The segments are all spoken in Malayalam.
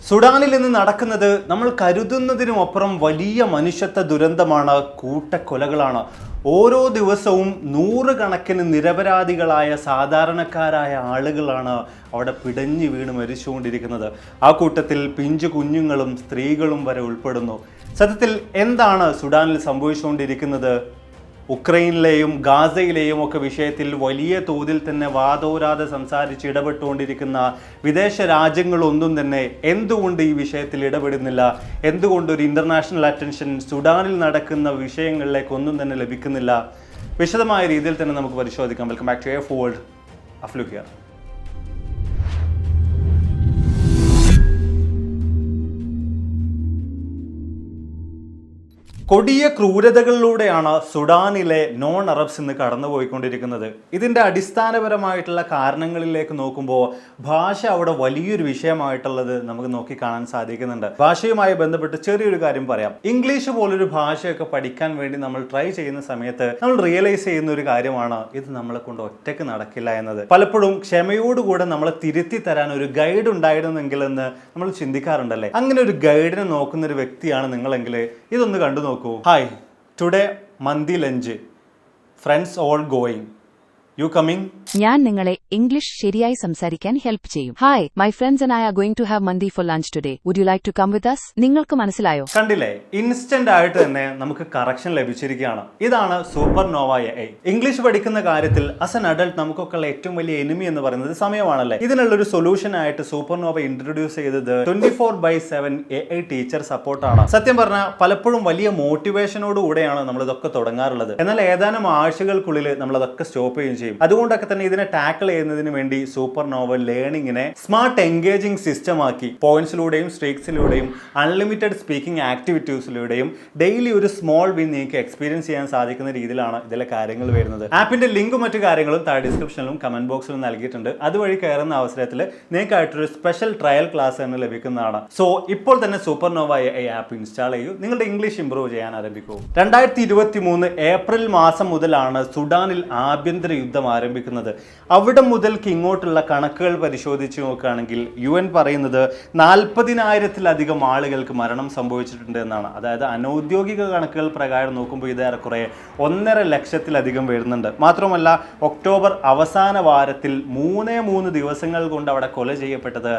സുഡാനിൽ നിന്ന് നടക്കുന്നത് നമ്മൾ കരുതുന്നതിനുമപ്പുറം വലിയ മനുഷ്യത്വ ദുരന്തമാണ്, കൂട്ടക്കൊലകളാണ്. ഓരോ ദിവസവും നൂറുകണക്കിന് നിരപരാധികളായ സാധാരണക്കാരായ ആളുകളാണ് അവിടെ പിടഞ്ഞു വീണ് മരിച്ചുകൊണ്ടിരിക്കുന്നത്. ആ കൂട്ടത്തിൽ പിഞ്ചു കുഞ്ഞുങ്ങളും സ്ത്രീകളും വരെ ഉൾപ്പെടുന്നു. സത്യത്തിൽ എന്താണ് സുഡാനിൽ സംഭവിച്ചുകൊണ്ടിരിക്കുന്നത്? ഉക്രൈനിലെയും ഗാസയിലെയും ഒക്കെ വിഷയത്തിൽ വലിയ തോതിൽ തന്നെ വാദോരാതെ സംസാരിച്ച് ഇടപെട്ടുകൊണ്ടിരിക്കുന്ന വിദേശ രാജ്യങ്ങളൊന്നും തന്നെ എന്തുകൊണ്ട് ഈ വിഷയത്തിൽ ഇടപെടുന്നില്ല? എന്തുകൊണ്ട് ഒരു ഇൻ്റർനാഷണൽ അറ്റൻഷൻ സുഡാനിൽ നടക്കുന്ന വിഷയങ്ങളിലേക്കൊന്നും തന്നെ ലഭിക്കുന്നില്ല? വിശദമായ രീതിയിൽ തന്നെ നമുക്ക് പരിശോധിക്കാം. Welcome back to a forward. Aflu here. കൊടിയ ക്രൂരതകളിലൂടെയാണ് സുഡാനിലെ നോൺ അറബ്സ് ഇന്ന് കടന്നുപോയിക്കൊണ്ടിരിക്കുന്നത്. ഇതിൻ്റെ അടിസ്ഥാനപരമായിട്ടുള്ള കാരണങ്ങളിലേക്ക് നോക്കുമ്പോൾ ഭാഷ അവിടെ വലിയൊരു വിഷയമായിട്ടുള്ളത് നമുക്ക് നോക്കിക്കാണാൻ സാധിക്കുന്നുണ്ട്. ഭാഷയുമായി ബന്ധപ്പെട്ട് ചെറിയൊരു കാര്യം പറയാം. ഇംഗ്ലീഷ് പോലൊരു ഭാഷയൊക്കെ പഠിക്കാൻ വേണ്ടി നമ്മൾ ട്രൈ ചെയ്യുന്ന സമയത്ത് നമ്മൾ റിയലൈസ് ചെയ്യുന്ന ഒരു കാര്യമാണ്, ഇത് നമ്മളെ കൊണ്ട് ഒറ്റയ്ക്ക് നടക്കില്ല എന്നത്. പലപ്പോഴും ക്ഷമയോടുകൂടെ നമ്മളെ തിരുത്തി തരാൻ ഒരു ഗൈഡ് ഉണ്ടായിരുന്നെങ്കിൽ എന്ന് നമ്മൾ ചിന്തിക്കാറുണ്ടല്ലേ. അങ്ങനെ ഒരു ഗൈഡിനെ നോക്കുന്ന ഒരു വ്യക്തിയാണ് നിങ്ങളെങ്കിൽ ഇതൊന്ന് കണ്ടു നോക്കൂ. Hi, today Mandi lunch. Friends all going. You coming? ഞാൻ നിങ്ങളെ ഇംഗ്ലീഷ് ശരിയായി സംസാരിക്കാൻ ഹെൽപ്പ് ചെയ്യും. Hi, my friends and I are going to have mandi for lunch today. Would you like to come with us? നിങ്ങൾക്ക് മനസ്സിലായോ? കണ്ടില്ലേ, ഇൻസ്റ്റന്റ് ആയിട്ട് തന്നെ നമുക്ക് കറക്ഷൻ ലഭിച്ചിരിക്കുകയാണ്. ഇതാണ് സൂപ്പർ നോവ AI. ഇംഗ്ലീഷ് പഠിക്കുന്ന കാര്യത്തിൽ ആസ് എൻ അഡൾട്ട് നമുക്കൊക്കെ ഏറ്റവും വലിയ എനിമി എന്ന് പറയുന്നത് സമയമാണല്ലേ. ഇതിനുള്ളൊരു സൊല്യൂഷൻ ആയിട്ട് സൂപ്പർ നോവ ഇൻട്രൊഡ്യൂസ് ചെയ്തത് 24/7 AI ടീച്ചർ സപ്പോർട്ടാണ്. സത്യം പറഞ്ഞാൽ പലപ്പോഴും വലിയ മോട്ടിവേഷനോട് കൂടെയാണ് നമ്മൾ ഇതൊക്കെ തുടങ്ങാറുള്ളത്. എന്നാൽ ഏതാനും ആഴ്ചകൾക്കുള്ളിൽ നമ്മൾ അതൊക്കെ സ്റ്റോപ്പ് ചെയ്യുകയും ചെയ്യും. അതുകൊണ്ടൊക്കെ തന്നെ ഇതിനെ ടാക്കിൾ ചെയ്യുന്നതിന് വേണ്ടി സൂപ്പർ നോവ ലേണിങ്ങിനെ സ്മാർട്ട് എൻഗേജിംഗ് സിസ്റ്റം ആക്കി പോയിന്റ്സിലൂടെയും സ്ട്രീക്സിലൂടെയും അൺലിമിറ്റഡ് സ്പീക്കിംഗ് ആക്ടിവിറ്റീസിലൂടെയും ഡെയിലി ഒരു സ്മോൾ വിൻ നിങ്ങൾക്ക് എക്സ്പീരിയൻസ് ചെയ്യാൻ സാധിക്കുന്ന രീതിയിലാണ് ഇതിലെ കാര്യങ്ങൾ വരുന്നത്. ആപ്പിന്റെ ലിങ്കും മറ്റു കാര്യങ്ങളും താഴെ ഡിസ്ക്രിപ്ഷനിലും കമന്റ് ബോക്സിലും നൽകിയിട്ടുണ്ട്. അതുവഴി കയറുന്ന അവസരത്തിൽ നിങ്ങൾക്കായിട്ടൊരു സ്പെഷ്യൽ ട്രയൽ ക്ലാസ് തന്നെ ലഭിക്കുന്നതാണ്. സോ ഇപ്പോൾ തന്നെ Super Nova AI app install ചെയ്യൂ. നിങ്ങളുടെ ഇംഗ്ലീഷ് ഇംപ്രൂവ് ചെയ്യാൻ ആരംഭിക്കൂ. 2023 ഏപ്രിൽ മാസം മുതലാണ് സുഡാനിൽ ആഭ്യന്തര യുദ്ധം ആരംഭിക്കുന്നത്. അവിടെ മുതൽക്ക് ഇങ്ങോട്ടുള്ള കണക്കുകൾ പരിശോധിച്ച് നോക്കുകയാണെങ്കിൽ UN പറയുന്നത് 40,000-ലധികം ആളുകൾക്ക് മരണം സംഭവിച്ചിട്ടുണ്ട് എന്നാണ്. അതായത് അനൗദ്യോഗിക കണക്കുകൾ പ്രകാരം നോക്കുമ്പോൾ ഇത് ഏറെക്കുറെ 1.5 ലക്ഷത്തിലധികം വരുന്നുണ്ട്. മാത്രമല്ല ഒക്ടോബർ അവസാന വാരത്തിൽ 3 ദിവസങ്ങൾ കൊണ്ട് അവിടെ കൊല ചെയ്യപ്പെട്ടത്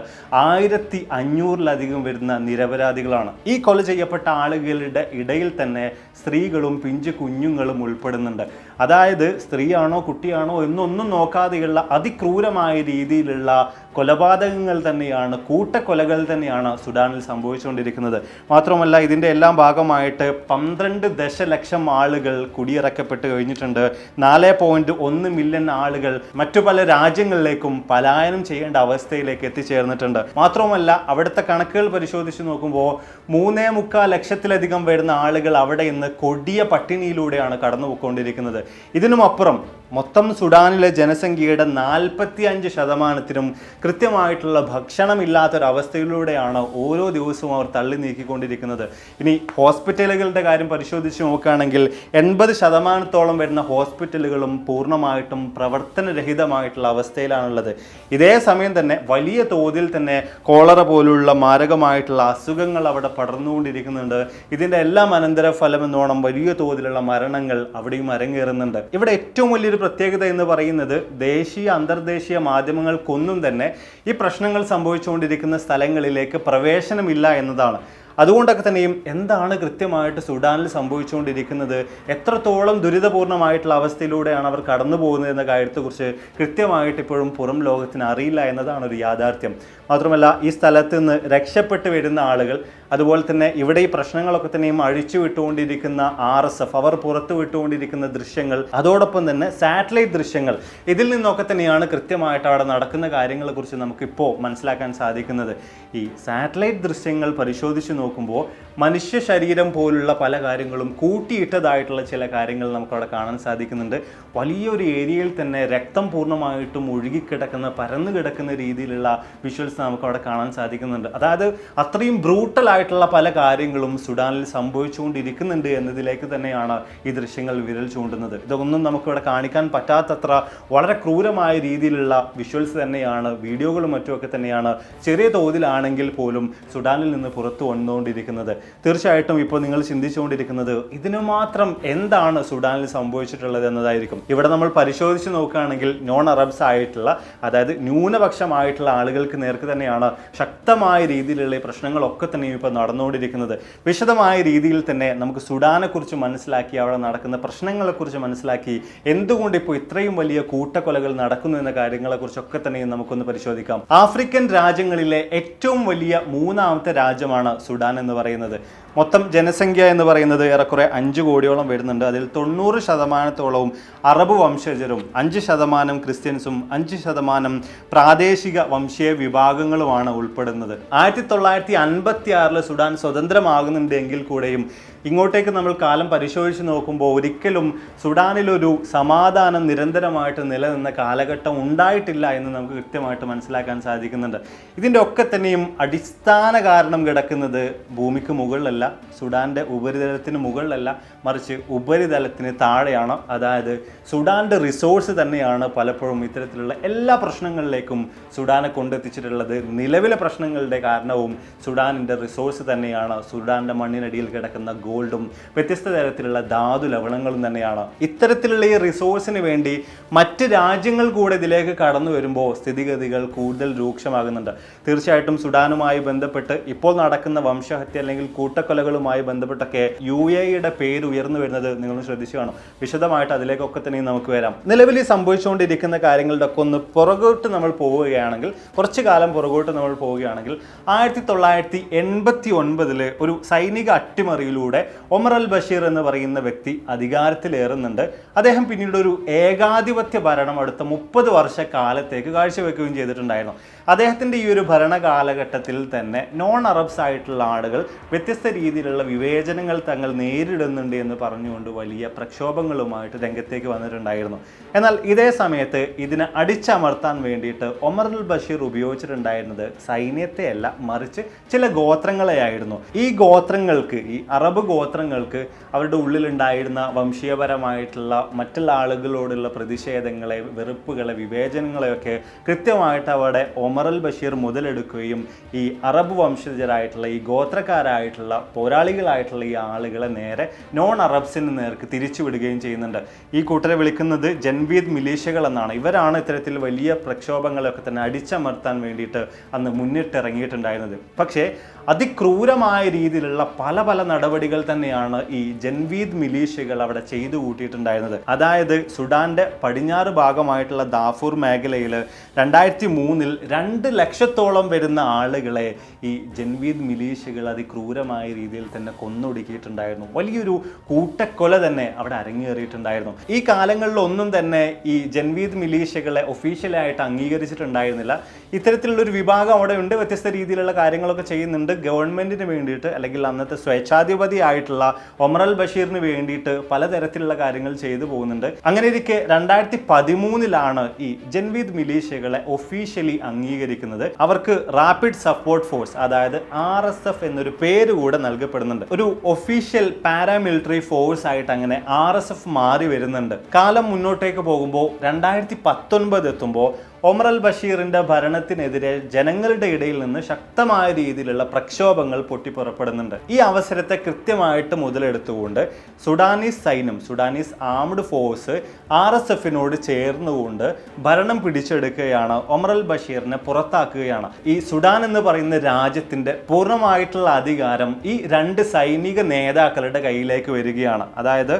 1500-ലധികം വരുന്ന നിരപരാധികളാണ്. ഈ കൊല ചെയ്യപ്പെട്ട ആളുകളുടെ ഇടയിൽ തന്നെ സ്ത്രീകളും പിഞ്ചു കുഞ്ഞുങ്ങളും ഉൾപ്പെടുന്നുണ്ട്. അതായത് സ്ത്രീയാണോ കുട്ടിയാണോ എന്നൊന്നും നോക്കാതെയുള്ള അതിക്രൂരമായ രീതിയിലുള്ള കൊലപാതകങ്ങൾ തന്നെയാണ്, കൂട്ടക്കൊലകൾ തന്നെയാണ് സുഡാനിൽ സംഭവിച്ചുകൊണ്ടിരിക്കുന്നത്. മാത്രമല്ല ഇതിൻ്റെ എല്ലാം ഭാഗമായിട്ട് 12 ദശലക്ഷം ആളുകൾ കുടിയിറക്കപ്പെട്ട് കഴിഞ്ഞിട്ടുണ്ട്. 4.1 മില്യൺ ആളുകൾ മറ്റു പല രാജ്യങ്ങളിലേക്കും പലായനം ചെയ്യേണ്ട അവസ്ഥയിലേക്ക് എത്തിച്ചേർന്നിട്ടുണ്ട്. മാത്രമല്ല അവിടുത്തെ കണക്കുകൾ പരിശോധിച്ച് നോക്കുമ്പോൾ 3.25 ലക്ഷത്തിലധികം വരുന്ന ആളുകൾ അവിടെ ഇന്ന് കൊടിയ പട്ടിണിയിലൂടെയാണ് കടന്നുപോയിക്കൊണ്ടിരിക്കുന്നത്. ഇതിനുമപ്പുറം മൊത്തം സുഡാനിലെ ജനസംഖ്യയുടെ 45% കൃത്യമായിട്ടുള്ള ഭക്ഷണമില്ലാത്തൊരവസ്ഥയിലൂടെയാണ് ഓരോ ദിവസവും അവർ തള്ളി നീക്കിക്കൊണ്ടിരിക്കുന്നത്. ഇനി ഹോസ്പിറ്റലുകളുടെ കാര്യം പരിശോധിച്ച് നോക്കുകയാണെങ്കിൽ 80% വരുന്ന ഹോസ്പിറ്റലുകളും പൂർണ്ണമായിട്ടും പ്രവർത്തനരഹിതമായിട്ടുള്ള അവസ്ഥയിലാണുള്ളത്. ഇതേ സമയം തന്നെ വലിയ തോതിൽ തന്നെ കോളറ പോലുള്ള മാരകമായിട്ടുള്ള അസുഖങ്ങൾ അവിടെ പടർന്നുകൊണ്ടിരിക്കുന്നുണ്ട്. ഇതിൻ്റെ എല്ലാം അനന്തരഫലം എന്നോണം വലിയ തോതിലുള്ള മരണങ്ങൾ അവിടെയും അരങ്ങേറുന്നുണ്ട്. ഇവിടെ ഏറ്റവും വലിയൊരു പ്രത്യേകത എന്ന് പറയുന്നത് ദേശീയ അന്തർദേശീയ മാധ്യമങ്ങൾക്കൊന്നും തന്നെ ഈ പ്രശ്നങ്ങൾ സംഭവിച്ചുകൊണ്ടിരിക്കുന്ന സ്ഥലങ്ങളിലേക്ക് പ്രവേശനമില്ല എന്നതാണ്. അതുകൊണ്ടൊക്കെ തന്നെയും എന്താണ് കൃത്യമായിട്ട് സുഡാനിൽ സംഭവിച്ചുകൊണ്ടിരിക്കുന്നത്, എത്രത്തോളം ദുരിതപൂർണമായിട്ടുള്ള അവസ്ഥയിലൂടെയാണ് അവർ കടന്നു പോകുന്നത് എന്ന കാര്യത്തെക്കുറിച്ച് കൃത്യമായിട്ട് ഇപ്പോഴും പുറം ലോകത്തിന് അറിയില്ല എന്നതാണ് ഒരു യാഥാർത്ഥ്യം. മാത്രമല്ല ഈ സ്ഥലത്ത് നിന്ന് രക്ഷപ്പെട്ട് വരുന്ന ആളുകൾ, അതുപോലെ തന്നെ ഇവിടെ ഈ പ്രശ്നങ്ങളൊക്കെ തന്നെയും അഴിച്ചു വിട്ടുകൊണ്ടിരിക്കുന്ന RSF അവർ പുറത്തു വിട്ടുകൊണ്ടിരിക്കുന്ന ദൃശ്യങ്ങൾ, അതോടൊപ്പം തന്നെ സാറ്റലൈറ്റ് ദൃശ്യങ്ങൾ, ഇതിൽ നിന്നൊക്കെ തന്നെയാണ് കൃത്യമായിട്ട് അവിടെ നടക്കുന്ന കാര്യങ്ങളെക്കുറിച്ച് നമുക്കിപ്പോൾ മനസ്സിലാക്കാൻ സാധിക്കുന്നത്. ഈ സാറ്റലൈറ്റ് ദൃശ്യങ്ങൾ പരിശോധിച്ച് നോക്കുമ്പോൾ മനുഷ്യ ശരീരം പോലുള്ള പല കാര്യങ്ങളും കൂട്ടിയിട്ടതായിട്ടുള്ള ചില കാര്യങ്ങൾ നമുക്കവിടെ കാണാൻ സാധിക്കുന്നുണ്ട്. വലിയൊരു ഏരിയയിൽ തന്നെ രക്തം പൂർണ്ണമായിട്ടും ഒഴുകിക്കിടക്കുന്ന, പരന്നു കിടക്കുന്ന രീതിയിലുള്ള വിഷ്വൽസ് നമുക്കവിടെ കാണാൻ സാധിക്കുന്നുണ്ട്. അതായത് അത്രയും ബ്രൂട്ടൽ ആയിട്ടുള്ള പല കാര്യങ്ങളും സുഡാനിൽ സംഭവിച്ചുകൊണ്ടിരിക്കുന്നുണ്ട് എന്നതിലേക്ക് തന്നെയാണ് ഈ ദൃശ്യങ്ങൾ വിരൽ ചൂണ്ടുന്നത്. ഇതൊന്നും നമുക്കിവിടെ കാണിക്കാൻ പറ്റാത്തത്ര വളരെ ക്രൂരമായ രീതിയിലുള്ള വിഷ്വൽസ് തന്നെയാണ്, വീഡിയോകളും മറ്റുമൊക്കെ തന്നെയാണ് ചെറിയ തോതിലാണെങ്കിൽ പോലും സുഡാനിൽ നിന്ന് പുറത്തു വന്നുകൊണ്ടിരിക്കുന്നത്. തീർച്ചയായിട്ടും ഇപ്പോൾ നിങ്ങൾ ചിന്തിച്ചുകൊണ്ടിരിക്കുന്നത് ഇതിനു മാത്രം എന്താണ് സുഡാനിൽ സംഭവിച്ചിട്ടുള്ളത് എന്നതായിരിക്കും. ഇവിടെ നമ്മൾ പരിശോധിച്ച് നോക്കുകയാണെങ്കിൽ നോൺ അറബ്സ് ആയിട്ടുള്ള, അതായത് ന്യൂനപക്ഷമായിട്ടുള്ള ആളുകൾക്ക് നേർക്ക് തന്നെയാണ് ശക്തമായ രീതിയിലുള്ള ഈ പ്രശ്നങ്ങളൊക്കെ തന്നെയും ഇപ്പോൾ നടന്നുകൊണ്ടിരിക്കുന്നത്. വിശദമായ രീതിയിൽ തന്നെ നമുക്ക് സുഡാനെ കുറിച്ച് മനസ്സിലാക്കി, അവിടെ നടക്കുന്ന പ്രശ്നങ്ങളെക്കുറിച്ച് മനസ്സിലാക്കി, എന്തുകൊണ്ട് ഇപ്പോൾ ഇത്രയും വലിയ കൂട്ടക്കൊലകൾ നടക്കുന്നു എന്ന കാര്യങ്ങളെക്കുറിച്ചൊക്കെ തന്നെയും നമുക്കൊന്ന് പരിശോധിക്കാം. ആഫ്രിക്കൻ രാജ്യങ്ങളിലെ ഏറ്റവും വലിയ മൂന്നാമത്തെ രാജ്യമാണ് സുഡാൻ എന്ന് പറയുന്നത്. മൊത്തം ജനസംഖ്യ എന്ന് പറയുന്നത് ഏറെക്കുറെ 5 കോടിയോളം വരുന്നുണ്ട്. അതിൽ 90% അറബ് വംശജരും 5% ക്രിസ്ത്യൻസും 5% പ്രാദേശിക വംശീയ വിഭാഗങ്ങളുമാണ് ഉൾപ്പെടുന്നത്. 1956 സുഡാൻ സ്വതന്ത്രമാകുന്നുണ്ടെങ്കിൽ കൂടെയും ഇങ്ങോട്ടേക്ക് നമ്മൾ കാലം പരിശോധിച്ച് നോക്കുമ്പോൾ ഒരിക്കലും സുഡാനിലൊരു സമാധാനം നിരന്തരമായിട്ട് നിലനിന്ന കാലഘട്ടം ഉണ്ടായിട്ടില്ല എന്ന് നമുക്ക് കൃത്യമായിട്ട് മനസ്സിലാക്കാൻ സാധിക്കുന്നുണ്ട്. ഇതിൻ്റെ ഒക്കെ തന്നെയും അടിസ്ഥാന കാരണം കിടക്കുന്നത് ഭൂമിക്ക് മുകളിലല്ല, സുഡാൻ്റെ ഉപരിതലത്തിന് മുകളിലല്ല, മറിച്ച് ഉപരിതലത്തിന് താഴെയാണ്. അതായത് സുഡാൻ്റെ റിസോഴ്സ് തന്നെയാണ് പലപ്പോഴും ഇത്തരത്തിലുള്ള എല്ലാ പ്രശ്നങ്ങളിലേക്കും സുഡാനെ കൊണ്ടെത്തിച്ചിട്ടുള്ളത്. നിലവിലെ പ്രശ്നങ്ങളുടെ കാരണവും സുഡാനിൻ്റെ റിസോഴ്സ് തന്നെയാണ്. സുഡാൻ്റെ മണ്ണിനടിയിൽ കിടക്കുന്ന ഗോൾഡും വ്യത്യസ്ത തരത്തിലുള്ള ധാതു ലവണങ്ങളും തന്നെയാണ്. ഇത്തരത്തിലുള്ള ഈ റിസോഴ്സിന് വേണ്ടി മറ്റ് രാജ്യങ്ങൾ കൂടെ ഇതിലേക്ക് കടന്നു വരുമ്പോൾ സ്ഥിതിഗതികൾ കൂടുതൽ രൂക്ഷമാകുന്നുണ്ട്. തീർച്ചയായിട്ടും സുഡാനുമായി ബന്ധപ്പെട്ട് ഇപ്പോൾ നടക്കുന്ന വംശഹത്യ അല്ലെങ്കിൽ കൂട്ടക്കൊലകളുമായി ബന്ധപ്പെട്ടൊക്കെ UAE പേര് ഉയർന്നു വരുന്നത് നിങ്ങൾ ശ്രദ്ധിച്ചു കാണും. വിശദമായിട്ട് അതിലേക്കൊക്കെ തന്നെ നമുക്ക് വരാം. നിലവിൽ സംഭവിച്ചുകൊണ്ടിരിക്കുന്ന കാര്യങ്ങളുടെ ഒക്കെ ഒന്ന് പുറകോട്ട് നമ്മൾ പോവുകയാണെങ്കിൽ, കുറച്ചു കാലം പുറകോട്ട് നമ്മൾ പോവുകയാണെങ്കിൽ 1989 ഒരു സൈനിക അട്ടിമറിയിലൂടെ ഒമർ അൽ ബഷീർ എന്ന് പറയുന്ന വ്യക്തി അധികാരത്തിലേറുന്നുണ്ട്. അദ്ദേഹം പിന്നീട് ഒരു ഏകാധിപത്യ ഭരണം അടുത്ത 30 വർഷക്കാലത്തേക്ക് കാഴ്ചവെക്കുകയും ചെയ്തിട്ടുണ്ടായിരുന്നു. അദ്ദേഹത്തിൻ്റെ ഈ ഒരു ഭരണകാലഘട്ടത്തിൽ തന്നെ നോൺ അറബ്സ് ആയിട്ടുള്ള ആളുകൾ വ്യത്യസ്ത രീതിയിലുള്ള വിവേചനങ്ങൾ തങ്ങൾ നേരിടുന്നുണ്ട് എന്ന് പറഞ്ഞുകൊണ്ട് വലിയ പ്രക്ഷോഭങ്ങളുമായിട്ട് രംഗത്തേക്ക് വന്നിട്ടുണ്ടായിരുന്നു. എന്നാൽ ഇതേ സമയത്ത് ഇതിനെ അടിച്ചമർത്താൻ വേണ്ടിയിട്ട് ഒമർ അൽ ബഷീർ ഉപയോഗിച്ചിട്ടുണ്ടായിരുന്നത് സൈന്യത്തെയല്ല, മറിച്ച് ചില ഗോത്രങ്ങളെയായിരുന്നു. ഈ ഗോത്രങ്ങൾക്ക്, ഈ അറബ് ഗോത്രങ്ങൾക്ക് അവരുടെ ഉള്ളിലുണ്ടായിരുന്ന വംശീയപരമായിട്ടുള്ള മറ്റുള്ള ആളുകളോടുള്ള പ്രതിഷേധങ്ങളെ, വെറുപ്പുകളെ, വിവേചനങ്ങളെയൊക്കെ കൃത്യമായിട്ട് അവിടെ ഒമർ അൽ ബഷീർ മുതലെടുക്കുകയും ഈ അറബ് വംശജരായിട്ടുള്ള, ഈ ഗോത്രക്കാരായിട്ടുള്ള, പോരാളികളായിട്ടുള്ള ഈ ആളുകളെ നേരെ നോൺ അറബ്സിന് നേർക്ക് തിരിച്ചുവിടുകയും ചെയ്യുന്നുണ്ട്. ഈ കൂട്ടരെ വിളിക്കുന്നത് ജൻവീദ് മിലീഷ്യകൾ എന്നാണ്. ഇവരാണ് ഇത്തരത്തിൽ വലിയ പ്രക്ഷോഭങ്ങളൊക്കെ തന്നെ അടിച്ചമർത്താൻ വേണ്ടിയിട്ട് അന്ന് മുന്നിട്ടിറങ്ങിയിട്ടുണ്ടായിരുന്നത്. പക്ഷേ അതിക്രൂരമായ രീതിയിലുള്ള പല നടപടികൾ തന്നെയാണ് ഈ ജൻവീദ് മിലീഷ്യകൾ അവിടെ ചെയ്തു കൂട്ടിയിട്ടുണ്ടായിരുന്നത്. അതായത് സുഡാന്റെ പടിഞ്ഞാറ് ഭാഗമായിട്ടുള്ള ദാഫൂർ മേഖലയിൽ 2003 2 ലക്ഷത്തോളം വരുന്ന ആളുകളെ ഈ ജൻവീദ് മിലീഷ്യകൾ അതിക്രൂരമായ രീതിയിൽ തന്നെ കൊന്നൊടുക്കിയിട്ടുണ്ടായിരുന്നു. വലിയൊരു കൂട്ടക്കൊല തന്നെ അവിടെ അരങ്ങേറിയിട്ടുണ്ടായിരുന്നു. ഈ കാലങ്ങളിലൊന്നും തന്നെ ഈ ജൻവീദ് മിലീഷ്യകളെ ഒഫീഷ്യലായിട്ട് അംഗീകരിച്ചിട്ടുണ്ടായിരുന്നില്ല. ഇത്തരത്തിലുള്ളൊരു വിഭാഗം അവിടെ ഉണ്ട്, വ്യത്യസ്ത രീതിയിലുള്ള കാര്യങ്ങളൊക്കെ ചെയ്യുന്നുണ്ട്. ഗവൺമെന്റിന് വേണ്ടിയിട്ട് അല്ലെങ്കിൽ അന്നത്തെ സ്വേച്ഛാധിപതി ആയിട്ടുള്ള ഒമർ അൽ ബഷീറിന് വേണ്ടിയിട്ട് പലതരത്തിലുള്ള കാര്യങ്ങൾ ചെയ്തു പോകുന്നുണ്ട്. അങ്ങനെ ഇരിക്കെ 2013 ഈ ജൻവീദ് മിലീഷ്യകളെ ഒഫീഷ്യലി അംഗീകരിക്കുന്നത്. അവർക്ക് റാപ്പിഡ് സപ്പോർട്ട് ഫോഴ്സ്, അതായത് RSF എന്നൊരു പേര് കൂടെ നൽകപ്പെടുന്നുണ്ട്. ഒരു ഒഫീഷ്യൽ പാരാമിലിറ്ററി ഫോഴ്സ് ആയിട്ട് അങ്ങനെ RSF മാറി വരുന്നുണ്ട്. കാലം മുന്നോട്ടേക്ക് പോകുമ്പോൾ 2019 എത്തുമ്പോൾ ഒമർ അൽ ബഷീറിന്റെ ഭരണത്തിനെതിരെ ജനങ്ങളുടെ ഇടയിൽ നിന്ന് ശക്തമായ രീതിയിലുള്ള പ്രക്ഷോഭങ്ങൾ പൊട്ടിപ്പുറപ്പെടുന്നുണ്ട്. ഈ അവസരത്തെ കൃത്യമായിട്ട് മുതലെടുത്തുകൊണ്ട് സുഡാനീസ് സൈന്യം, സുഡാനീസ് ആംഡ് ഫോഴ്സ് RSFനോട് ചേർന്നുകൊണ്ട് ഭരണം പിടിച്ചെടുക്കുകയാണ്. ഒമർ അൽ ബഷീറിനെ പുറത്താക്കുകയാണ്. ഈ സുഡാൻ എന്ന് പറയുന്ന രാജ്യത്തിന്റെ പൂർണ്ണമായിട്ടുള്ള അധികാരം ഈ 2 സൈനിക നേതാക്കളുടെ കയ്യിലേക്ക് വരികയാണ്. അതായത്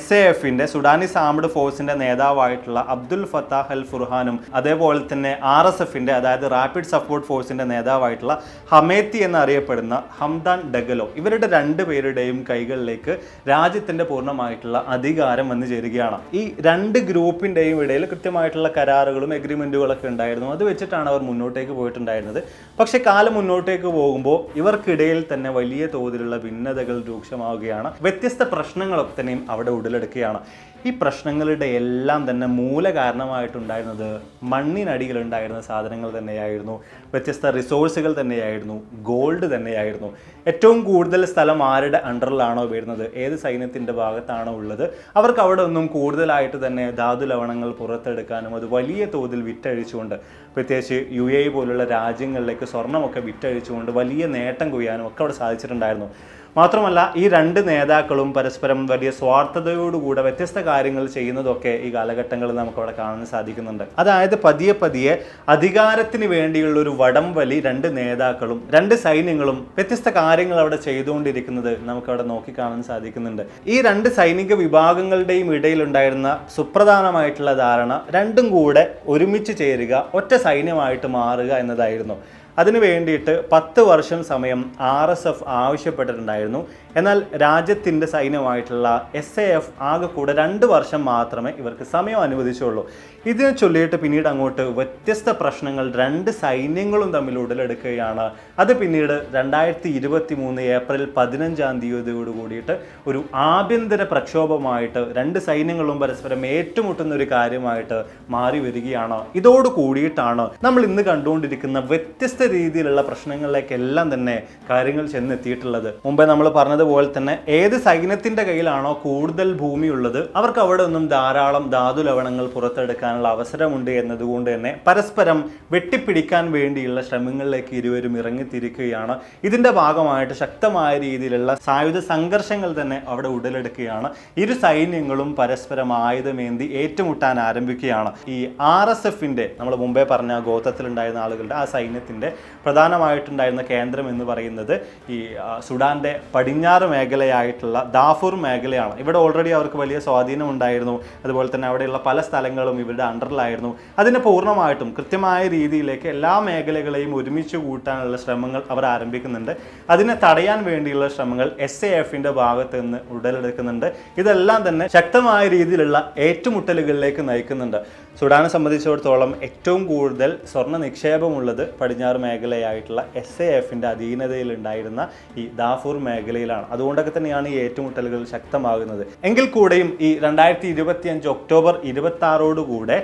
SAFന്റെ സുഡാനീസ് ആംഡ് ഫോഴ്സിന്റെ നേതാവായിട്ടുള്ള അബ്ദുൽ ഫത്താഹ് അൽ ഫുർഹാനും അതേപോലെ തന്നെ RSFന്റെ, അതായത് റാപ്പിഡ് സപ്പോർട്ട് ഫോഴ്സിന്റെ നേതാവായിട്ടുള്ള ഹമേത്തി എന്നറിയപ്പെടുന്ന ഹംദാൻ ഡഗലോ, ഇവരുടെ 2 പേരുടെയും കൈകളിലേക്ക് രാജ്യത്തിന്റെ പൂർണ്ണമായിട്ടുള്ള അധികാരം വന്നു ചേരുകയാണ്. ഈ 2 ഗ്രൂപ്പിന്റെയും ഇടയിൽ കൃത്യമായിട്ടുള്ള കരാറുകളും എഗ്രിമെന്റുകളൊക്കെ ഉണ്ടായിരുന്നു. അത് വെച്ചിട്ടാണ് അവർ മുന്നോട്ടേക്ക് പോയിട്ടുണ്ടായിരുന്നത്. പക്ഷെ കാലം മുന്നോട്ടേക്ക് പോകുമ്പോൾ ഇവർക്കിടയിൽ തന്നെ വലിയ തോതിലുള്ള ഭിന്നതകൾ രൂക്ഷമാവുകയാണ്. വ്യത്യസ്ത പ്രശ്നങ്ങളൊക്കെ തന്നെയും അവിടെ ഉടലെടുക്കുകയാണ്. ഈ പ്രശ്നങ്ങളുടെ എല്ലാം തന്നെ മൂല കാരണമായിട്ടുണ്ടായിരുന്നത് മണ്ണിനടിയിലുണ്ടായിരുന്ന സാധനങ്ങൾ തന്നെയായിരുന്നു, വ്യത്യസ്ത റിസോഴ്സുകൾ തന്നെയായിരുന്നു, ഗോൾഡ് തന്നെയായിരുന്നു. ഏറ്റവും കൂടുതൽ സ്ഥലം ആരുടെ അണ്ടറിലാണോ വരുന്നത്, ഏത് സൈന്യത്തിൻ്റെ ഭാഗത്താണോ ഉള്ളത്, അവർക്ക് അവിടെ ഒന്നും കൂടുതലായിട്ട് തന്നെ ധാതു ലവണങ്ങൾ പുറത്തെടുക്കാനും അത് വലിയ തോതിൽ വിറ്റഴിച്ചുകൊണ്ട്, പ്രത്യേകിച്ച് UAE പോലുള്ള രാജ്യങ്ങളിലേക്ക് സ്വർണ്ണമൊക്കെ വിറ്റഴിച്ചുകൊണ്ട് വലിയ നേട്ടം കൊയ്യാനും ഒക്കെ അവിടെ സാധിച്ചിട്ടുണ്ടായിരുന്നു. മാത്രമല്ല ഈ രണ്ട് നേതാക്കളും പരസ്പരം വലിയ സ്വാർത്ഥതയോടുകൂടെ വ്യത്യസ്ത കാര്യങ്ങൾ ചെയ്യുന്നതൊക്കെ ഈ കാലഘട്ടങ്ങളിൽ നമുക്കവിടെ കാണാൻ സാധിക്കുന്നുണ്ട്. അതായത് പതിയെ പതിയെ അധികാരത്തിന് വേണ്ടിയുള്ള ഒരു വടംവലി രണ്ട് നേതാക്കളും രണ്ട് സൈന്യങ്ങളും വ്യത്യസ്ത കാര്യങ്ങൾ അവിടെ ചെയ്തുകൊണ്ടിരിക്കുന്നത് നമുക്കവിടെ നോക്കിക്കാണാൻ സാധിക്കുന്നുണ്ട്. ഈ രണ്ട് സൈനിക വിഭാഗങ്ങളുടെയും ഇടയിലുണ്ടായിരുന്ന സുപ്രധാനമായിട്ടുള്ള ധാരണ രണ്ടും കൂടെ ഒരുമിച്ച് ചേരുക, ഒറ്റ സൈന്യമായിട്ട് മാറുക എന്നതായിരുന്നു. അതിനു വേണ്ടിയിട്ട് 10 വർഷം സമയം RSF ആവശ്യപ്പെട്ടിട്ടുണ്ടായിരുന്നു. എന്നാൽ രാജ്യത്തിൻ്റെ സൈന്യമായിട്ടുള്ള SAF ആകെ കൂടെ 2 വർഷം മാത്രമേ ഇവർക്ക് സമയം അനുവദിച്ചുള്ളൂ. ഇതിനെ ചൊല്ലിയിട്ട് പിന്നീട് അങ്ങോട്ട് വ്യത്യസ്ത പ്രശ്നങ്ങൾ രണ്ട് സൈന്യങ്ങളും തമ്മിൽ ഉടലെടുക്കുകയാണ്. അത് പിന്നീട് 2023 ഏപ്രിൽ 15-ാം തീയതിയോട് കൂടിയിട്ട് ഒരു ആഭ്യന്തര പ്രക്ഷോഭമായിട്ട് രണ്ട് സൈന്യങ്ങളും പരസ്പരം ഏറ്റുമുട്ടുന്ന ഒരു കാര്യമായിട്ട് മാറി വരികയാണ്. ഇതോട് കൂടിയിട്ടാണ് നമ്മൾ ഇന്ന് കണ്ടുകൊണ്ടിരിക്കുന്ന വ്യത്യസ്ത രീതിയിലുള്ള പ്രശ്നങ്ങളിലേക്കെല്ലാം തന്നെ കാര്യങ്ങൾ ചെന്നെത്തിയിട്ടുള്ളത്. മുമ്പേ നമ്മൾ പറഞ്ഞതുപോലെ തന്നെ ഏത് സൈന്യത്തിന്റെ കയ്യിലാണോ കൂടുതൽ ഭൂമിയുള്ളത് അവർക്ക് അവിടെ നിന്നും ധാരാളം ധാതു ലവണങ്ങൾ പുറത്തെടുക്കാനുള്ള അവസരമുണ്ട് എന്നതുകൊണ്ട് തന്നെ പരസ്പരം വെട്ടിപ്പിടിക്കാൻ വേണ്ടിയുള്ള ശ്രമങ്ങളിലേക്ക് ഇരുവരും ഇറങ്ങിത്തിരിക്കുകയാണ്. ഇതിന്റെ ഭാഗമായിട്ട് ശക്തമായ രീതിയിലുള്ള സായുധ സംഘർഷങ്ങൾ തന്നെ അവിടെ ഉടലെടുക്കുകയാണ്. ഇരു സൈന്യങ്ങളും പരസ്പരം ആയുധമേന്തി ഏറ്റുമുട്ടാൻ ആരംഭിക്കുകയാണ്. ഈ RSFന്റെ നമ്മൾ മുമ്പേ പറഞ്ഞ ഗോത്രത്തിലുണ്ടായിരുന്ന ആളുകളുടെ ആ സൈന്യത്തിന്റെ പ്രധാനമായിട്ടുണ്ടായിരുന്ന കേന്ദ്രം എന്ന് പറയുന്നത് ഈ സുഡാന്റെ പടിഞ്ഞാറ് മേഖലയായിട്ടുള്ള ദാഫൂർ മേഖലയാണ്. ഇവിടെ ഓൾറെഡി അവർക്ക് വലിയ സ്വാധീനം ഉണ്ടായിരുന്നു. അതുപോലെ തന്നെ അവിടെയുള്ള പല സ്ഥലങ്ങളും ഇവരുടെ അണ്ടറിലായിരുന്നു. അതിനെ പൂർണ്ണമായിട്ടും കൃത്യമായ രീതിയിലേക്ക് എല്ലാ മേഖലകളെയും ഒരുമിച്ച് കൂട്ടാനുള്ള ശ്രമങ്ങൾ അവർ ആരംഭിക്കുന്നുണ്ട്. അതിനെ തടയാൻ വേണ്ടിയുള്ള ശ്രമങ്ങൾ SAFന്റെ ഭാഗത്ത് നിന്ന് ഉടലെടുക്കുന്നുണ്ട്. ഇതെല്ലാം തന്നെ ശക്തമായ രീതിയിലുള്ള ഏറ്റുമുട്ടലുകളിലേക്ക് നയിക്കുന്നുണ്ട്. സുഡാനെ സംബന്ധിച്ചിടത്തോളം ഏറ്റവും കൂടുതൽ സ്വർണ്ണ നിക്ഷേപമുള്ളത് പടിഞ്ഞാറ് മേഖലയായിട്ടുള്ള SAFന്റെ അധീനതയിൽ ഉണ്ടായിരുന്ന ഈ ദാഫൂർ മേഖലയിലാണ്. അതുകൊണ്ടൊക്കെ തന്നെയാണ് ഈ ഏറ്റുമുട്ടലുകൾ ശക്തമാകുന്നത്. എങ്കിൽ കൂടെയും ഈ 2025 ഒക്ടോബർ 26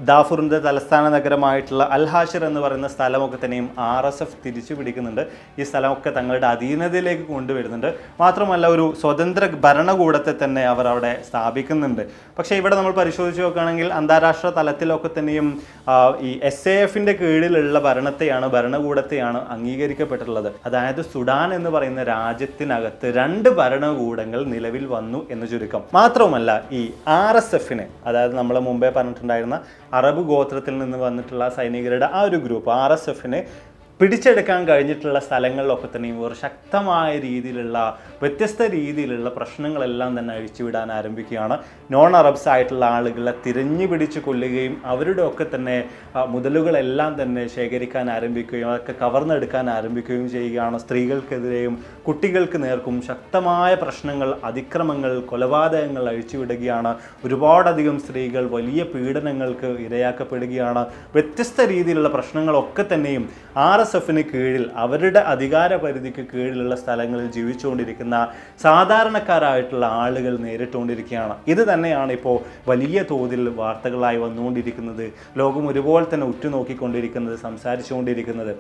ദാഫൂറിന്റെ തലസ്ഥാന നഗരമായിട്ടുള്ള അൽഹാഷിർ എന്ന് പറയുന്ന സ്ഥലമൊക്കെ തന്നെയും RSF തിരിച്ചു പിടിക്കുന്നുണ്ട്. ഈ സ്ഥലമൊക്കെ തങ്ങളുടെ അധീനതയിലേക്ക് കൊണ്ടുവരുന്നുണ്ട്. മാത്രമല്ല ഒരു സ്വതന്ത്ര ഭരണകൂടത്തെ തന്നെ അവർ അവിടെ സ്ഥാപിക്കുന്നുണ്ട്. പക്ഷേ ഇവിടെ നമ്മൾ പരിശോധിച്ച് നോക്കുകയാണെങ്കിൽ അന്താരാഷ്ട്ര തലത്തിലൊക്കെ തന്നെയും ഈ SAFന്റെ കീഴിലുള്ള ഭരണകൂടത്തെയാണ് അംഗീകരിക്കപ്പെട്ടിട്ടുള്ളത്. അതായത് സുഡാൻ എന്ന് പറയുന്ന രാജ്യത്തിനകത്ത് 2 ഭരണകൂടങ്ങൾ നിലവിൽ വന്നു എന്ന് ചുരുക്കം. മാത്രവുമല്ല ഈ RSFന്, അതായത് നമ്മൾ മുമ്പേ പറഞ്ഞിട്ടുണ്ടായിരുന്ന അറബ് ഗോത്രത്തിൽ നിന്ന് വന്നിട്ടുള്ള സൈനികരുടെ ആ ഒരു ഗ്രൂപ്പ് RSFന് പിടിച്ചെടുക്കാൻ കഴിഞ്ഞിട്ടുള്ള സ്ഥലങ്ങളിലൊക്കെ തന്നെയും ഒരു ശക്തമായ രീതിയിലുള്ള വ്യത്യസ്ത രീതിയിലുള്ള പ്രശ്നങ്ങളെല്ലാം തന്നെ അഴിച്ചുവിടാൻ ആരംഭിക്കുകയാണ്. നോൺ അറബ്സ് ആയിട്ടുള്ള ആളുകളെ തിരഞ്ഞു പിടിച്ച് കൊല്ലുകയും അവരുടെ ഒക്കെ തന്നെ മുതലുകളെല്ലാം തന്നെ ശേഖരിക്കാൻ ആരംഭിക്കുകയും അതൊക്കെ കവർന്നെടുക്കാൻ ആരംഭിക്കുകയും ചെയ്യുകയാണ്. സ്ത്രീകൾക്കെതിരെയും കുട്ടികൾക്ക് നേർക്കും ശക്തമായ പ്രശ്നങ്ങൾ, അതിക്രമങ്ങൾ, കൊലപാതകങ്ങൾ അഴിച്ചുവിടുകയാണ്. ഒരുപാടധികം സ്ത്രീകൾ വലിയ പീഡനങ്ങൾക്ക് ഇരയാക്കപ്പെടുകയാണ്. വ്യത്യസ്ത രീതിയിലുള്ള പ്രശ്നങ്ങളൊക്കെ തന്നെയും RSFന് കീഴിൽ അവരുടെ അധികാര പരിധിക്ക് കീഴിലുള്ള സ്ഥലങ്ങളിൽ ജീവിച്ചുകൊണ്ടിരിക്കുന്ന സാധാരണക്കാരായിട്ടുള്ള ആളുകൾ നേരിട്ടുകൊണ്ടിരിക്കുകയാണ്. ഇത് തന്നെയാണ് ഇപ്പോൾ വലിയ തോതിൽ വാർത്തകളായി വന്നുകൊണ്ടിരിക്കുന്നത്. ലോകം ഒരുപോലെ തന്നെ ഉറ്റുനോക്കിക്കൊണ്ടിരിക്കുന്നത്, സംസാരിച്ചുകൊണ്ടിരിക്കുന്നത്.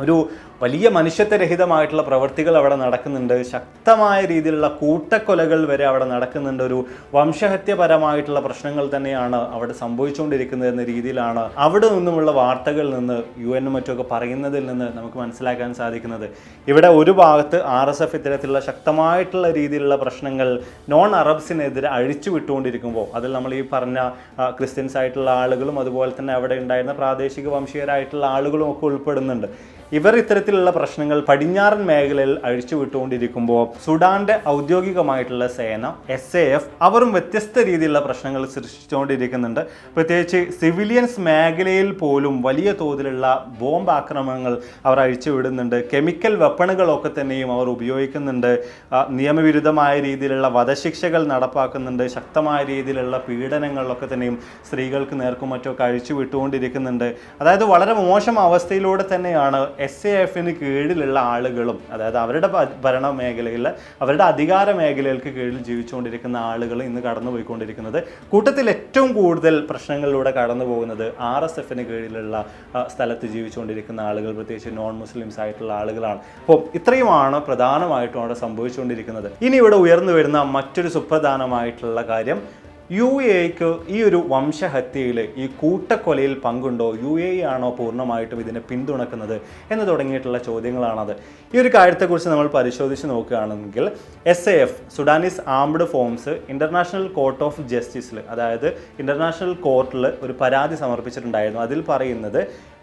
ഒരു വലിയ മനുഷ്യത്വരഹിതമായിട്ടുള്ള പ്രവൃത്തികൾ അവിടെ നടക്കുന്നുണ്ട്. ശക്തമായ രീതിയിലുള്ള കൂട്ടക്കൊലകൾ വരെ അവിടെ നടക്കുന്നുണ്ട്. ഒരു വംശഹത്യപരമായിട്ടുള്ള പ്രശ്നങ്ങൾ തന്നെയാണ് അവിടെ സംഭവിച്ചുകൊണ്ടിരിക്കുന്നത് എന്ന രീതിയിലാണ് അവിടെ നിന്നുമുള്ള വാർത്തകളിൽ നിന്ന് UN മറ്റൊക്കെ പറയുന്നതിൽ നിന്ന് നമുക്ക് മനസ്സിലാക്കാൻ സാധിക്കുന്നത്. ഇവിടെ ഒരു ഭാഗത്ത് RSF ഇത്തരത്തിലുള്ള ശക്തമായിട്ടുള്ള രീതിയിലുള്ള പ്രശ്നങ്ങൾ നോൺ അറബ്സിനെതിരെ അഴിച്ചു വിട്ടുകൊണ്ടിരിക്കുമ്പോൾ അതിൽ നമ്മൾ ഈ പറഞ്ഞ ക്രിസ്ത്യൻസ് ആയിട്ടുള്ള ആളുകളും അതുപോലെ തന്നെ അവിടെ ഉണ്ടായിരുന്ന പ്രാദേശിക വംശീയരായിട്ടുള്ള ആളുകളും ഒക്കെ ഉൾപ്പെടുന്നുണ്ട്. ഇവർ ഇത്തരത്തിലുള്ള പ്രശ്നങ്ങൾ പടിഞ്ഞാറൻ മേഖലയിൽ അഴിച്ചു വിട്ടുകൊണ്ടിരിക്കുമ്പോൾ സുഡാന്റെ ഔദ്യോഗികമായിട്ടുള്ള സേന SAF അവരും വ്യത്യസ്ത രീതിയിലുള്ള പ്രശ്നങ്ങൾ സൃഷ്ടിച്ചുകൊണ്ടിരിക്കുന്നുണ്ട്. പ്രത്യേകിച്ച് സിവിലിയൻസ് മേഖലയിൽ പോലും വലിയ തോതിലുള്ള ബോംബ് ആക്രമണങ്ങൾ അവർ അഴിച്ചുവിടുന്നുണ്ട്. കെമിക്കൽ വെപ്പണുകളൊക്കെ തന്നെയും അവർ ഉപയോഗിക്കുന്നുണ്ട്. നിയമവിരുദ്ധമായ രീതിയിലുള്ള വധശിക്ഷകൾ നടപ്പാക്കുന്നുണ്ട്. ശക്തമായ രീതിയിലുള്ള പീഡനങ്ങളൊക്കെ തന്നെയും സ്ത്രീകൾക്ക് നേർക്കും മറ്റൊക്കെ അഴിച്ചു വിട്ടുകൊണ്ടിരിക്കുന്നുണ്ട്. അതായത് വളരെ മോശം അവസ്ഥയിലൂടെ തന്നെയാണ് SAF-ന് കീഴിലുള്ള ആളുകളും, അതായത് അവരുടെ ഭരണ മേഖലയിൽ, അവരുടെ അധികാര മേഖലകൾക്ക് കീഴിൽ ജീവിച്ചുകൊണ്ടിരിക്കുന്ന ആളുകൾ ഇന്ന് കടന്നുപോയിക്കൊണ്ടിരിക്കുന്നത്, കൂട്ടത്തിൽ ഏറ്റവും കൂടുതൽ പ്രശ്നങ്ങളിലൂടെ കടന്നു പോകുന്നത് RSF-ന് കീഴിലുള്ള സ്ഥലത്ത് ജീവിച്ചുകൊണ്ടിരിക്കുന്ന ആളുകൾ, പ്രത്യേകിച്ച് നോൺ മുസ്ലിംസ് ആയിട്ടുള്ള ആളുകളാണ്. അപ്പോൾ ഇത്രയുമാണ് പ്രധാനമായിട്ടും അവിടെ സംഭവിച്ചുകൊണ്ടിരിക്കുന്നത്. ഇനി ഇവിടെ ഉയർന്നു വരുന്ന മറ്റൊരു സുപ്രധാനമായിട്ടുള്ള കാര്യം, UAEക്ക് ഈ ഒരു വംശഹത്യയിൽ, ഈ കൂട്ടക്കൊലയിൽ പങ്കുണ്ടോ? UAE ആണോ പൂർണ്ണമായിട്ടും ഇതിനെ പിന്തുണക്കുന്നത് എന്ന് തുടങ്ങിയിട്ടുള്ള ചോദ്യങ്ങളാണത്. ഈ ഒരു കാര്യത്തെക്കുറിച്ച് നമ്മൾ പരിശോധിച്ച് നോക്കുകയാണെങ്കിൽ SAF, Sudanese armed forces, International Court of ജസ്റ്റിസിൽ, അതായത് ഇൻ്റർനാഷണൽ കോർട്ടിൽ ഒരു പരാതി സമർപ്പിച്ചിട്ടുണ്ടായിരുന്നു. അതിൽ പറയുന്നത്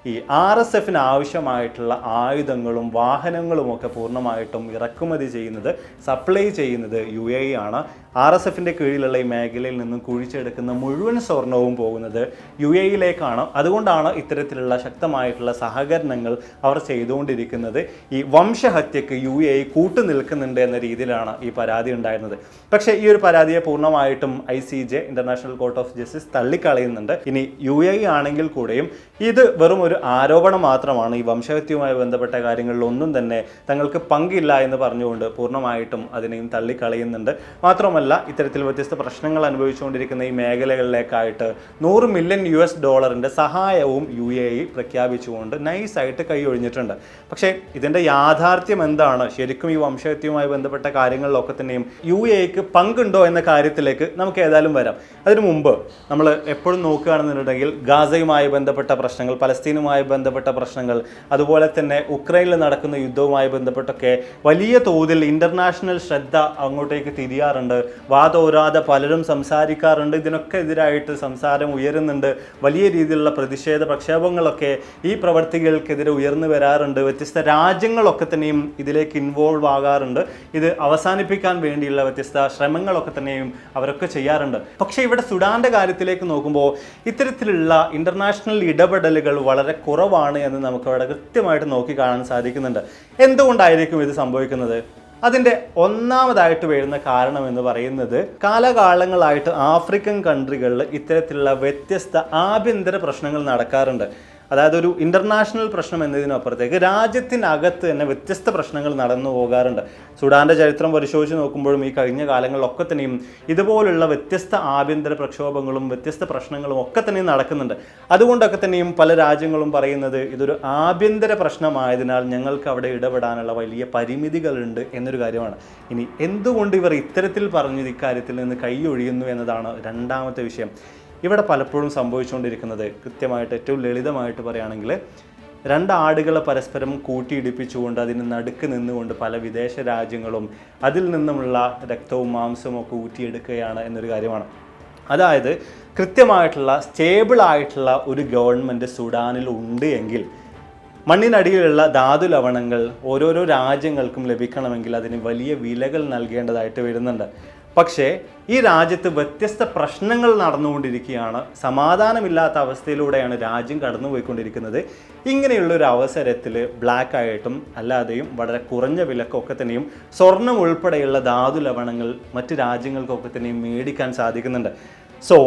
ഈ RSF-ന് ആവശ്യമായിട്ടുള്ള ആയുധങ്ങളും വാഹനങ്ങളുമൊക്കെ പൂർണ്ണമായിട്ടും ഇറക്കുമതി ചെയ്യുന്നത്, സപ്ലൈ ചെയ്യുന്നത് UAE ആണ്. RSF-ൻ്റെ കീഴിലുള്ള ഈ മേഖലയിൽ നിന്നും കുഴിച്ചെടുക്കുന്ന മുഴുവൻ സ്വർണവും പോകുന്നത് UAE-യിലേക്കാണ്. അതുകൊണ്ടാണ് ഇത്തരത്തിലുള്ള ശക്തമായിട്ടുള്ള സഹകരണങ്ങൾ അവർ ചെയ്തുകൊണ്ടിരിക്കുന്നത്. ഈ വംശഹത്യക്ക് UAE കൂട്ടുനിൽക്കുന്നുണ്ട് എന്ന രീതിയിലാണ് ഈ പരാതി ഉണ്ടായിരുന്നത്. പക്ഷേ ഈ ഒരു പരാതിയെ പൂർണ്ണമായിട്ടും ICJ, International Court of Justice, തള്ളിക്കളയുന്നുണ്ട്. ഇനി UAE ആണെങ്കിൽ കൂടെയും ഇത് വെറും ഒരു ആരോപണം മാത്രമാണ്. ഈ വംശഹത്യയുമായി ബന്ധപ്പെട്ട കാര്യങ്ങളിലൊന്നും തന്നെ തങ്ങൾക്ക് പങ്കില്ല എന്ന് പറഞ്ഞുകൊണ്ട് പൂർണ്ണമായിട്ടും അതിനെയും തള്ളിക്കളയുന്നുണ്ട്. മാത്രമല്ല, ഇത്തരത്തിൽ വ്യത്യസ്ത പ്രശ്നങ്ങൾ അനുഭവിച്ചുകൊണ്ടിരിക്കുന്ന ഈ മേഖലകളിലേക്കായിട്ട് $100 മില്യൺ സഹായവും UAE പ്രഖ്യാപിച്ചുകൊണ്ട് നൈസായിട്ട് കൈയൊഴിഞ്ഞിട്ടുണ്ട്. പക്ഷേ ഇതിൻ്റെ യാഥാർത്ഥ്യം എന്താണ്? ശരിക്കും ഈ വംശഹത്യയുമായി ബന്ധപ്പെട്ട കാര്യങ്ങളിലൊക്കെ തന്നെയും UAEക്ക് പങ്കുണ്ടോ എന്ന കാര്യത്തിലേക്ക് നമുക്ക് ഏതായാലും വരാം. അതിനു മുമ്പ് നമ്മൾ എപ്പോഴും നോക്കുകയാണെന്നുണ്ടെങ്കിൽ ഗാസയുമായി ബന്ധപ്പെട്ട പ്രശ്നങ്ങൾ, പലസ്തീനുമായി ബന്ധപ്പെട്ട പ്രശ്നങ്ങൾ, അതുപോലെ തന്നെ ഉക്രൈനിൽ നടക്കുന്ന യുദ്ധവുമായി ബന്ധപ്പെട്ടൊക്കെ വലിയ തോതിൽ ഇൻ്റർനാഷണൽ ശ്രദ്ധ അങ്ങോട്ടേക്ക് തിരിയാറുണ്ട്. വാതോരാതെ പലരും സംസാരിക്കാറുണ്ട്. ഇതിനൊക്കെ എതിരായിട്ട് സംസാരം ഉയരുന്നുണ്ട്. വലിയ രീതിയിലുള്ള പ്രതിഷേധ പ്രക്ഷേപങ്ങളൊക്കെ ഈ പ്രവർത്തികൾക്കെതിരെ ഉയർന്നു വരാറുണ്ട്. വ്യത്യസ്ത രാജ്യങ്ങളൊക്കെ തന്നെയും ഇതിലേക്ക് ഇൻവോൾവ് ആകാറുണ്ട്. ഇത് അവസാനിപ്പിക്കാൻ വേണ്ടിയുള്ള വ്യത്യസ്ത ശ്രമങ്ങളൊക്കെ തന്നെയും അവരൊക്കെ ചെയ്യാറുണ്ട്. പക്ഷേ ഇവിടെ സുഡാൻ്റെ കാര്യത്തിലേക്ക് നോക്കുമ്പോൾ ഇത്തരത്തിലുള്ള ഇൻ്റർനാഷണൽ ഇടപെടലുകൾ വളരെ കുറവാണ് എന്ന് നമുക്ക് അവിടെ കൃത്യമായിട്ട് നോക്കി കാണാൻ സാധിക്കുന്നുണ്ട്. എന്തുകൊണ്ടായിരിക്കും ഇത് സംഭവിക്കുന്നത്? അതിൻ്റെ ഒന്നാമതായിട്ട് വരുന്ന കാരണം എന്ന് പറയുന്നത്, കാലകാലങ്ങളായിട്ട് ആഫ്രിക്കൻ കൺട്രികളിൽ ഇത്തരത്തിലുള്ള വ്യത്യസ്ത ആഭ്യന്തര പ്രശ്നങ്ങൾ നടക്കാറുണ്ട്. അതായത് ഒരു ഇൻ്റർനാഷണൽ പ്രശ്നം എന്നതിനപ്പുറത്തേക്ക് രാജ്യത്തിനകത്ത് തന്നെ വ്യത്യസ്ത പ്രശ്നങ്ങൾ നടന്നു പോകാറുണ്ട്. സുഡാൻ്റെ ചരിത്രം പരിശോധിച്ച് നോക്കുമ്പോഴും ഈ കഴിഞ്ഞ കാലങ്ങളിലൊക്കെ തന്നെയും ഇതുപോലുള്ള വ്യത്യസ്ത ആഭ്യന്തര പ്രക്ഷോഭങ്ങളും വ്യത്യസ്ത പ്രശ്നങ്ങളും ഒക്കെ തന്നെയും നടക്കുന്നുണ്ട്. അതുകൊണ്ടൊക്കെ തന്നെയും പല രാജ്യങ്ങളും പറയുന്നത് ഇതൊരു ആഭ്യന്തര പ്രശ്നമായതിനാൽ ഞങ്ങൾക്ക് അവിടെ ഇടപെടാനുള്ള വലിയ പരിമിതികളുണ്ട് എന്നൊരു കാര്യമാണ്. ഇനി എന്തുകൊണ്ട് ഇവർ ഇത്തരത്തിൽ പറഞ്ഞത് ഇക്കാര്യത്തിൽ നിന്ന് കൈയൊഴിയുന്നു എന്നതാണ് രണ്ടാമത്തെ വിഷയം. ഇവിടെ പലപ്പോഴും സംഭവിച്ചുകൊണ്ടിരിക്കുന്നത്, കൃത്യമായിട്ട് ഏറ്റവും ലളിതമായിട്ട് പറയുകയാണെങ്കിൽ, രണ്ട് ആടുകളെ പരസ്പരം കൂട്ടിയിടിപ്പിച്ചുകൊണ്ട് അതിന് നടുക്ക് നിന്നുകൊണ്ട് പല വിദേശ രാജ്യങ്ങളും അതിൽ നിന്നുമുള്ള രക്തവും മാംസവും ഒക്കെ ഊറ്റിയെടുക്കുകയാണ് എന്നൊരു കാര്യമാണ്. അതായത് കൃത്യമായിട്ടുള്ള സ്റ്റേബിളായിട്ടുള്ള ഒരു ഗവൺമെൻറ് സുഡാനിൽ ഉണ്ട് എങ്കിൽ മണ്ണിനടിയിലുള്ള ധാതു ലവണങ്ങൾ ഓരോരോ രാജ്യങ്ങൾക്കും ലഭിക്കണമെങ്കിൽ അതിന് വലിയ വിലകൾ നൽകേണ്ടതായിട്ട് വരുന്നുണ്ട്. പക്ഷേ ഈ രാജ്യത്ത് വ്യത്യസ്ത പ്രശ്നങ്ങൾ നടന്നുകൊണ്ടിരിക്കുകയാണ്. സമാധാനമില്ലാത്ത അവസ്ഥയിലൂടെയാണ് രാജ്യം കടന്നുപോയിക്കൊണ്ടിരിക്കുന്നത്. ഇങ്ങനെയുള്ളൊരു അവസരത്തിൽ ബ്ലാക്കായിട്ടും അല്ലാതെയും വളരെ കുറഞ്ഞ വിലക്കൊക്കെ തന്നെയും സ്വർണം ഉൾപ്പെടെയുള്ള ധാതു ലവണങ്ങൾ മറ്റ് രാജ്യങ്ങൾക്കൊക്കെ തന്നെയും മേടിക്കാൻ സാധിക്കുന്നുണ്ട്. സോ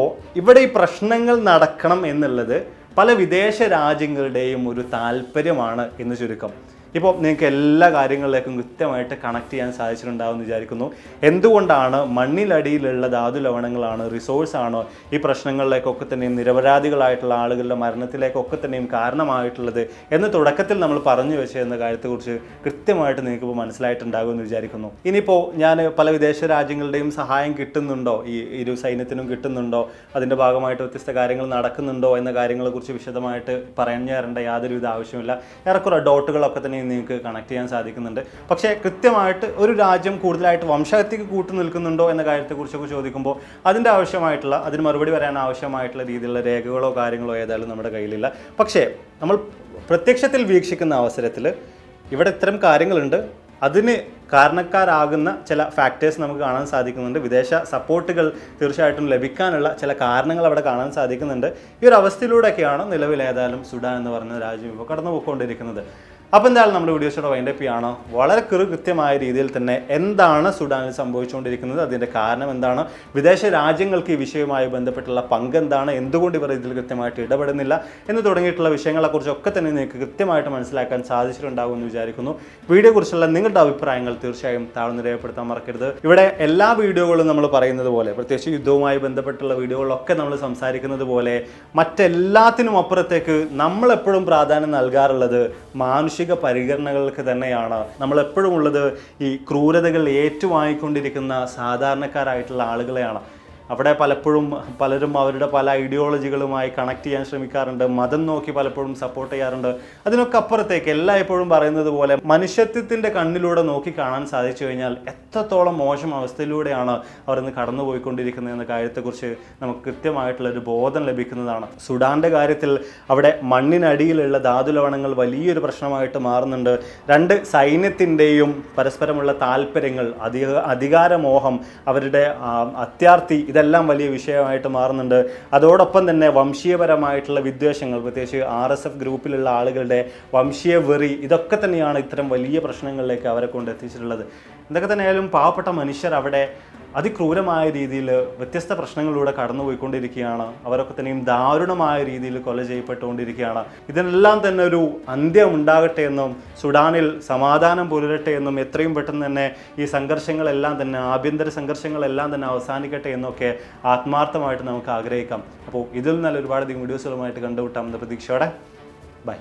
ഇവിടെ ഈ പ്രശ്നങ്ങൾ നടക്കണം എന്നുള്ളത് പല വിദേശ രാജ്യങ്ങളുടെയും ഒരു താല്പര്യമാണ് എന്ന് ചുരുക്കം. ഇപ്പോൾ നിങ്ങൾക്ക് എല്ലാ കാര്യങ്ങളിലേക്കും കൃത്യമായിട്ട് കണക്ട് ചെയ്യാൻ സാധിച്ചിട്ടുണ്ടാവുമെന്ന് വിചാരിക്കുന്നു. എന്തുകൊണ്ടാണ് മണ്ണിലടിയിലുള്ള ധാതു ലവണങ്ങളാണ്, റിസോഴ്സാണോ ഈ പ്രശ്നങ്ങളിലേക്കൊക്കെ തന്നെയും നിരപരാധികളായിട്ടുള്ള ആളുകളുടെ മരണത്തിലേക്കൊക്കെ തന്നെയും കാരണമായിട്ടുള്ളത് എന്ന് തുടക്കത്തിൽ നമ്മൾ പറഞ്ഞു വെച്ചെന്ന കാര്യത്തെക്കുറിച്ച് കൃത്യമായിട്ട് നിങ്ങൾക്ക് ഇപ്പോൾ മനസ്സിലായിട്ടുണ്ടാകുമെന്ന് വിചാരിക്കുന്നു. ഇനിയിപ്പോൾ ഞാൻ പല വിദേശ രാജ്യങ്ങളുടെയും സഹായം കിട്ടുന്നുണ്ടോ, ഈ ഇരു സൈന്യത്തിനും കിട്ടുന്നുണ്ടോ, അതിൻ്റെ ഭാഗമായിട്ട് വ്യത്യസ്ത കാര്യങ്ങൾ നടക്കുന്നുണ്ടോ എന്ന കാര്യങ്ങളെക്കുറിച്ച് വിശദമായിട്ട് പറഞ്ഞു തരേണ്ട യാതൊരുവിധ ആവശ്യമില്ല. ഏറെക്കുറെ ഡോട്ടുകളൊക്കെ തന്നെ നിങ്ങൾക്ക് കണക്ട് ചെയ്യാൻ സാധിക്കുന്നുണ്ട്. പക്ഷേ കൃത്യമായിട്ട് ഒരു രാജ്യം കൂടുതലായിട്ട് വംശഹത്യക്ക് കൂട്ടു നിൽക്കുന്നുണ്ടോ എന്ന കാര്യത്തെക്കുറിച്ചൊക്കെ ചോദിക്കുമ്പോൾ അതിന് മറുപടി പറയാൻ ആവശ്യമായിട്ടുള്ള രീതിയിലുള്ള രേഖകളോ കാര്യങ്ങളോ ഏതായാലും നമ്മുടെ കയ്യിലില്ല. പക്ഷേ നമ്മൾ പ്രത്യക്ഷത്തിൽ വീക്ഷിക്കുന്ന അവസരത്തിൽ ഇവിടെ ഇത്തരം കാര്യങ്ങളുണ്ട്. അതിന് കാരണക്കാരാകുന്ന ചില ഫാക്ടേഴ്സ് നമുക്ക് കാണാൻ സാധിക്കുന്നുണ്ട്. വിദേശ സപ്പോർട്ടുകൾ തീർച്ചയായിട്ടും ലഭിക്കാനുള്ള ചില കാരണങ്ങൾ അവിടെ കാണാൻ സാധിക്കുന്നുണ്ട്. ഈ ഒരു അവസ്ഥയിലൂടെയൊക്കെയാണ് നിലവിൽ ഏതായാലും സുഡാൻ എന്ന് പറയുന്ന രാജ്യം ഇപ്പോൾ കടന്നു പോയിക്കൊണ്ടിരിക്കുന്നത്. അപ്പോൾ എന്തായാലും നമ്മുടെ വീഡിയോസോടെ വൈൻഡപ്പ് ചെയ്യാണ്. വളരെ കൃത്യമായ രീതിയിൽ തന്നെ എന്താണ് സുഡാനിൽ സംഭവിച്ചുകൊണ്ടിരിക്കുന്നത്, അതിൻ്റെ കാരണം എന്താണ്, വിദേശ രാജ്യങ്ങൾക്ക് ഈ വിഷയവുമായി ബന്ധപ്പെട്ടുള്ള പങ്ക് എന്താണ്, എന്തുകൊണ്ട് ഇവർ ഇതിൽ കൃത്യമായിട്ട് ഇടപെടുന്നില്ല എന്ന് തുടങ്ങിയിട്ടുള്ള വിഷയങ്ങളെക്കുറിച്ചൊക്കെ തന്നെ നിങ്ങൾക്ക് കൃത്യമായിട്ട് മനസ്സിലാക്കാൻ സാധിച്ചിട്ടുണ്ടാകുമെന്ന് വിചാരിക്കുന്നു. വീഡിയോയെക്കുറിച്ചുള്ള നിങ്ങളുടെ അഭിപ്രായങ്ങൾ തീർച്ചയായും താഴ്ന്ന് രേഖപ്പെടുത്താൻ മറക്കരുത്. ഇവിടെ എല്ലാ വീഡിയോകളും നമ്മൾ പറയുന്നത് പോലെ, പ്രത്യേകിച്ച് യുദ്ധവുമായി ബന്ധപ്പെട്ടുള്ള വീഡിയോകളിലൊക്കെ നമ്മൾ സംസാരിക്കുന്നത് പോലെ, മറ്റെല്ലാത്തിനും അപ്പുറത്തേക്ക് നമ്മളെപ്പോഴും പ്രാധാന്യം നൽകാറുള്ളത് മാനുഷിക പരിഗണനകൾക്ക് തന്നെയാണ്. നമ്മളെപ്പോഴും ഉള്ളത് ഈ ക്രൂരതകൾ ഏറ്റുവാങ്ങിക്കൊണ്ടിരിക്കുന്ന സാധാരണക്കാരായിട്ടുള്ള ആളുകളെയാണ്. അവിടെ പലരും അവരുടെ പല ഐഡിയോളജികളുമായി കണക്ട് ചെയ്യാൻ ശ്രമിക്കാറുണ്ട്, മതം നോക്കി പലപ്പോഴും സപ്പോർട്ട് ചെയ്യാറുണ്ട്. അതിനൊക്കെ അപ്പുറത്തേക്ക് എല്ലായ്പ്പോഴും പറയുന്നത് പോലെ മനുഷ്യത്വത്തിൻ്റെ കണ്ണിലൂടെ നോക്കി കാണാൻ സാധിച്ചു കഴിഞ്ഞാൽ എത്രത്തോളം മോശം അവസ്ഥയിലൂടെയാണ് അവർ ഇന്ന് കടന്നു പോയിക്കൊണ്ടിരിക്കുന്നത് എന്ന കാര്യത്തെക്കുറിച്ച് നമുക്ക് കൃത്യമായിട്ടുള്ളൊരു ബോധം ലഭിക്കുന്നതാണ്. സുഡാൻ്റെ കാര്യത്തിൽ അവിടെ മണ്ണിനടിയിലുള്ള ധാതുലവണങ്ങൾ വലിയൊരു പ്രശ്നമായിട്ട് മാറുന്നുണ്ട്. രണ്ട് സൈന്യത്തിൻ്റെയും പരസ്പരമുള്ള താല്പര്യങ്ങൾ, അധികാരമോഹം, അവരുടെ അത്യാർത്തി, ഇതെല്ലാം വലിയ വിഷയമായിട്ട് മാറുന്നുണ്ട്. അതോടൊപ്പം തന്നെ വംശീയപരമായിട്ടുള്ള വിദ്വേഷങ്ങൾ, പ്രത്യേകിച്ച് RSF ഗ്രൂപ്പിലുള്ള ആളുകളുടെ വംശീയ വെറി, ഇതൊക്കെ തന്നെയാണ് ഇത്തരം വലിയ പ്രശ്നങ്ങളിലേക്ക് അവരെ കൊണ്ട് എത്തിച്ചിട്ടുള്ളത്. എന്തൊക്കെ തന്നെയായാലും പാവപ്പെട്ട മനുഷ്യർ അവിടെ അതിക്രൂരമായ രീതിയിൽ വ്യത്യസ്ത പ്രശ്നങ്ങളിലൂടെ കടന്നുപോയിക്കൊണ്ടിരിക്കുകയാണ്. അവരൊക്കെ തന്നെയും ദാരുണമായ രീതിയിൽ കൊല ചെയ്യപ്പെട്ടുകൊണ്ടിരിക്കുകയാണ്. ഇതിനെല്ലാം തന്നെ ഒരു അന്ത്യം ഉണ്ടാകട്ടെ എന്നും സുഡാനിൽ സമാധാനം പുലരട്ടെ എന്നും എത്രയും പെട്ടെന്ന് തന്നെ ഈ സംഘർഷങ്ങളെല്ലാം തന്നെ, ആഭ്യന്തര സംഘർഷങ്ങളെല്ലാം തന്നെ അവസാനിക്കട്ടെ എന്നൊക്കെ ആത്മാർത്ഥമായിട്ട് നമുക്ക് ആഗ്രഹിക്കാം. അപ്പോൾ ഇതിൽ നല്ല ഒരുപാടധികം വീഡിയോസുകളുമായിട്ട് കണ്ടുമുട്ടാം എന്ന പ്രതീക്ഷയോടെ ബൈ.